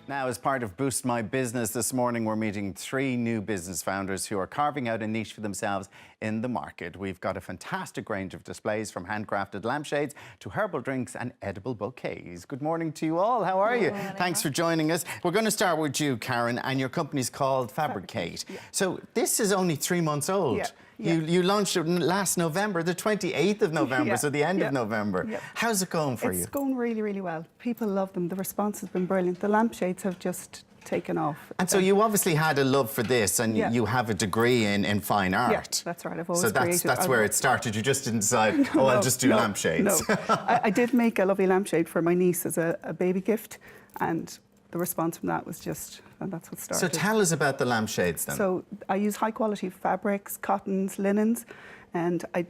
Now, as part of Boost My Business this morning, we're meeting 3 new business founders who are carving out a niche for themselves in the market. We've got a fantastic range of displays, from handcrafted lampshades to herbal drinks and edible bouquets. Good morning to you all. How are you? Thanks for joining us. We're going to start with you, Karen, and your company's called Fabricate. Yeah. So this is only 3 months old. Yeah. Yeah. You launched it last November, the 28th of November, so the end of November. Yeah. How's it going for you? It's going really, really well. People love them. The response has been brilliant. The lampshades have just taken off. And so you obviously had a love for this, and you have a degree in fine art. Yeah, that's right. I've always created. So that's where it started. You just didn't decide, I'll just do lampshades. No. I did make a lovely lampshade for my niece as a baby gift, and the response from that was just, and that's what started. So tell us about the lampshades then. So I use high quality fabrics, cottons, linens, and I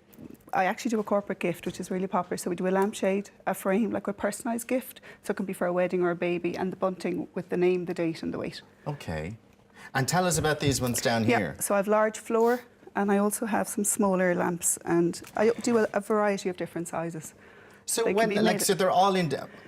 actually do a corporate gift, which is really popular. So we do a lampshade, a frame, like a personalised gift. So it can be for a wedding or a baby, and the bunting with the name, the date and the weight. Okay. And tell us about these ones down here. So I have large floor, and I also have some smaller lamps, and I do a variety of different sizes. So so they're all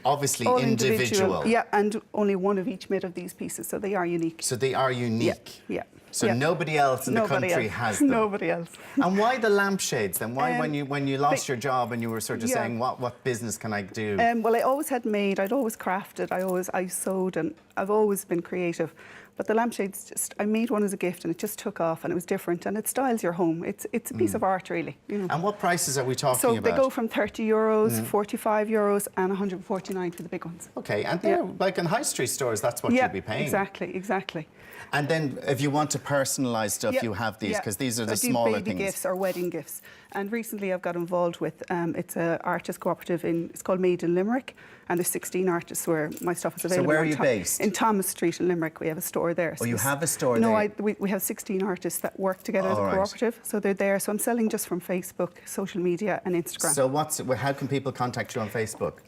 obviously all individual. Yeah, and only one of each made of these pieces, so they are unique. So they are unique. Yeah. So nobody else in the country has them. Nobody else. And why the lampshades then? Why, when you lost your job and you were sort of saying, what business can I do? Well, I always had made. I'd always crafted. I sewed, and I've always been creative. But the lampshades, I made one as a gift, and it just took off, and it was different, and it styles your home. It's a piece of art, really. You know. And what prices are we talking about? So they go from €30, €45, and 149 for the big ones. Okay, and they're like in high street stores, that's what you'll be paying. Exactly. And then if you want to personalise stuff, you have these, because these are the smaller things. Baby gifts or wedding gifts. And recently I've got involved with, it's an artist cooperative, it's called Made in Limerick, and there's 16 artists where my stuff is available. So where are you based? In Thomas Street in Limerick. We have a store there. Oh, you have a store there? No, we have 16 artists that work together as a cooperative, so they're there. So I'm selling just from Facebook, social media and Instagram. So how can people contact you on Facebook?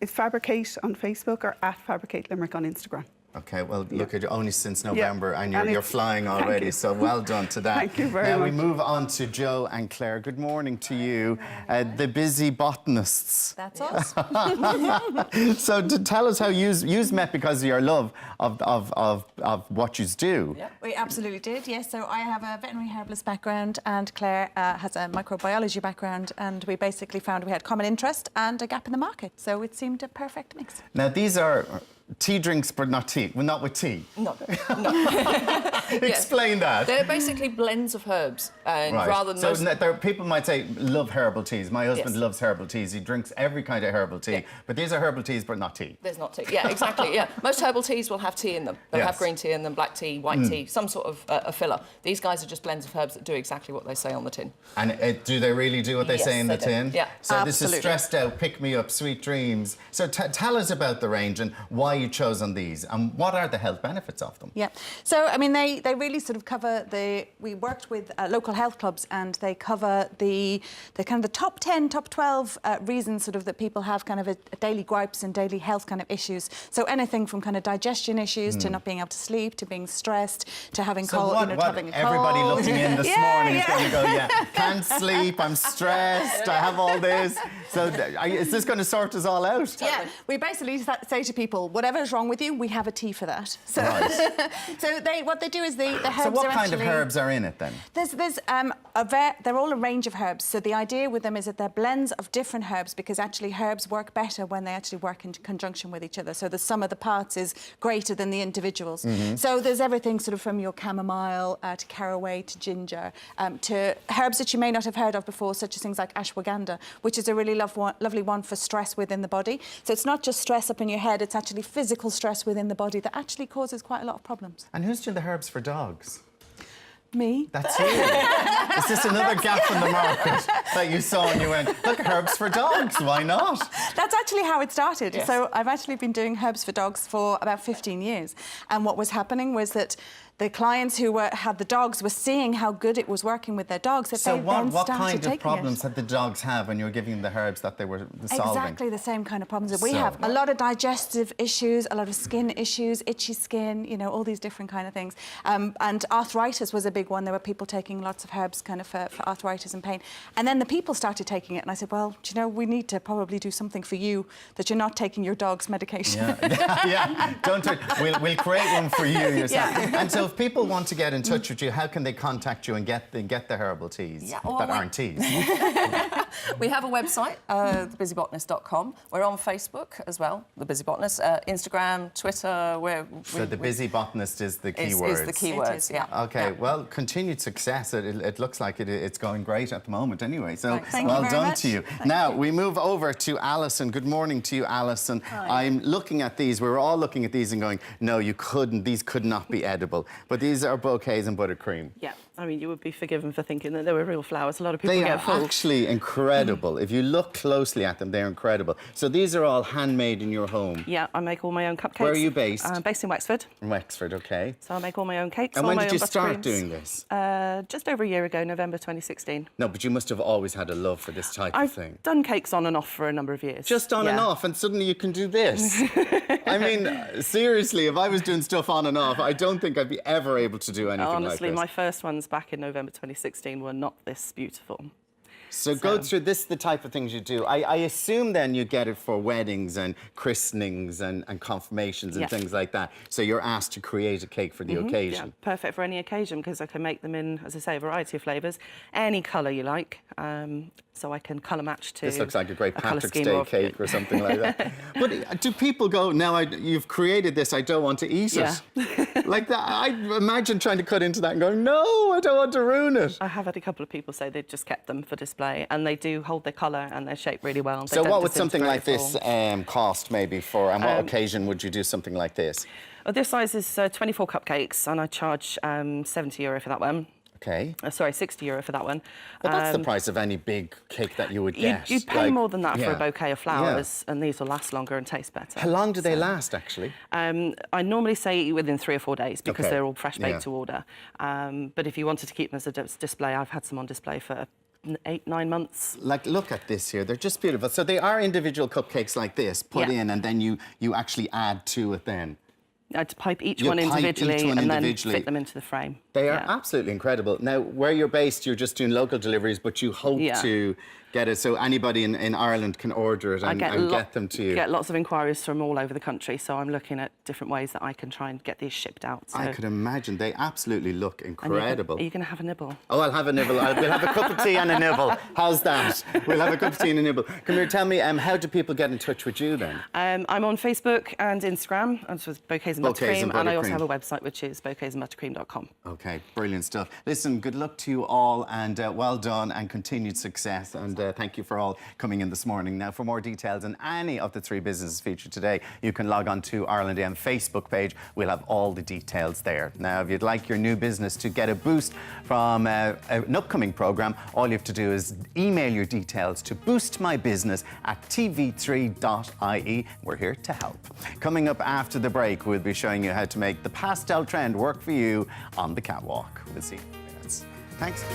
It's Fabricate on Facebook or at Fabricate Limerick on Instagram. Okay, well, look at only since November, and you're flying already, so well done to that. Thank you very much. Now we move on to Joe and Claire. Good morning to you, the busy botanists. That's us. So to tell us how you've met because of your love of what you do. Yeah, we absolutely did, yes. So I have a veterinary herbalist background, and Claire has a microbiology background, and we basically found we had common interest and a gap in the market, so it seemed a perfect mix. Now these are tea drinks, but not tea. Well, not with tea. No. Explain that. They're basically blends of herbs, and rather than so people might say love herbal teas. My husband loves herbal teas. He drinks every kind of herbal tea, but these are herbal teas, but not tea. There's not tea. Yeah, exactly. Yeah, most herbal teas will have tea in them. They'll have green tea in them, black tea, white tea, some sort of a filler. These guys are just blends of herbs that do exactly what they say on the tin. And do they really do what they say in the tin? Yeah, so absolutely. This is stressed out, pick me up, sweet dreams. So tell us about the range and why you chose on these, and what are the health benefits of them? Yeah, so I mean they really sort of cover we worked with local health clubs, and they cover the kind of the top 10, top 12 reasons sort of that people have kind of a daily gripes and daily health kind of issues. So anything from kind of digestion issues to not being able to sleep, to being stressed, to having cold, having a cold. Everybody looking in this morning is going to go, can't sleep, I'm stressed, I have all this. So is this going to sort us all out? Yeah, we basically say to people, whatever's wrong with you, we have a tea for that. So, so what they do is the herbs. So what kind of herbs are in it then? They're all a range of herbs. So the idea with them is that they're blends of different herbs, because actually herbs work better when they actually work in conjunction with each other. So the sum of the parts is greater than the individuals. So there's everything sort of from your chamomile to caraway to ginger to herbs that you may not have heard of before, such as things like ashwagandha, which is a really lovely one for stress within the body. So it's not just stress up in your head, it's actually physical stress within the body that actually causes quite a lot of problems. And who's doing the herbs for dogs? Me. That's you. Is this another gap in the market that you saw and you went, look, herbs for dogs, why not? That's actually how it started. Yes. So I've actually been doing herbs for dogs for about 15 years. And what was happening was that the clients who had the dogs were seeing how good it was working with their dogs. That So they then what started kind of taking problems it. had the dogs have when you were giving them the herbs that they were solving? Exactly the same kind of problems that we So- have. A lot of digestive issues, a lot of skin issues, itchy skin, you know, all these different kind of things. And arthritis was a big one. There were people taking lots of herbs kind of for arthritis and pain. And then the people started taking it, and I said, well, do you know, we need to probably do something for you that you're not taking your dog's medication. Yeah. Don't do it. We'll create one for you yourself. Yeah. And so if people want to get in touch with you, how can they contact you and get the herbal teas aren't teas? We have a website, thebusybotanist.com. We're on Facebook as well, The Busy Botanist, Instagram, Twitter. So The Busy Botanist is the key word. Is the key words, yeah. Okay, yeah. well, continued success. It looks like it's going great at the moment anyway. So Thank well you very done much. to you. Now, we move over to Alison. Good morning to you, Alison. Hi. I'm looking at these. We were all looking at these and going, no, you couldn't. These could not be edible. But these are bouquets and buttercream. Yeah, I mean, you would be forgiven for thinking that they were real flowers. A lot of people They get are fooled. actually incredible. If you look closely at them, they're incredible. So these are all handmade in your home. Yeah, I make all my own cupcakes. Where are you based? I'm based in Wexford, In Wexford, okay. so I make all my own cakes. And all when my did own you start buttercreams. doing this? Just over a year ago, November 2016. No, but you must have always had a love for this type of I've thing. done cakes on and off for a number of years. Just on and Yeah. off, and suddenly you can do this. I mean, seriously, if I was doing stuff on and off, I don't think I'd be ever able to do anything Honestly, like this. my first ones back in November 2016 were not this beautiful. So go through this, the type of things you do. I assume then you get it for weddings and christenings and confirmations and Yeah. things like that. So you're asked to create a cake for the Yeah, occasion. perfect for any occasion because I can make them in, as I say, a variety of flavours, any colour you like. So I can colour match to This looks like a great colour Patrick's scheme Day or- cake or something like that. But do people go, now you've created this, I don't want to eat it? Like that, I imagine trying to cut into that and going, no, I don't want to ruin it. I have had a couple of people say they've just kept them for display, and they do hold their colour and their shape really well. They So don't what would something like disintegrate this at all. cost maybe for, and what occasion would you do something like this? Well, this size is 24 cupcakes, and I charge €70 for that one. Okay. Sorry, €60 for that one. Well, that's the price of any big cake that you would get. You'd pay like- more than that for yeah. a bouquet of flowers, and these will last longer and taste better. How long do they last, actually? I normally say within 3 or 4 days because Okay. they're all fresh baked Yeah. to order. But if you wanted to keep them as a display, I've had some on display for 8-9 months. Like, look at this here. They're just beautiful. So they are individual cupcakes like this, put Yeah. in, and then you actually add to it then. I'd pipe each You one pipe individually each one and individually. then fit them into the frame. They are Yeah. absolutely incredible. Now, where you're based, you're just doing local deliveries, but you hope Yeah. to get it so anybody in Ireland can order it and get them to you. I get lots of inquiries from all over the country, so I'm looking at different ways that I can try and get these shipped out. So. I could imagine. They absolutely look incredible. Are you going to have a nibble? Oh, I'll have a nibble. We'll have a cup of tea and a nibble. How's that? We'll have a cup of tea and a nibble. Come here, tell me, how do people get in touch with you then? I'm on Facebook and Instagram, and with Bouquets and Bouquets and Buttercream, and I also Buttercream. have a website which is bouquetsandbuttercream.com. Okay, brilliant stuff. Listen, good luck to you all, and well done, and continued success. And thank you for all coming in this morning. Now, for more details on any of the 3 businesses featured today, you can log on to Ireland AM Facebook page. We'll have all the details there. Now, if you'd like your new business to get a boost from an upcoming programme, all you have to do is email your details to boostmybusiness@tv3.ie. We're here to help. Coming up after the break, we'll be showing you how to make the pastel trend work for you on the catwalk. We'll see you in a few minutes. Thanks.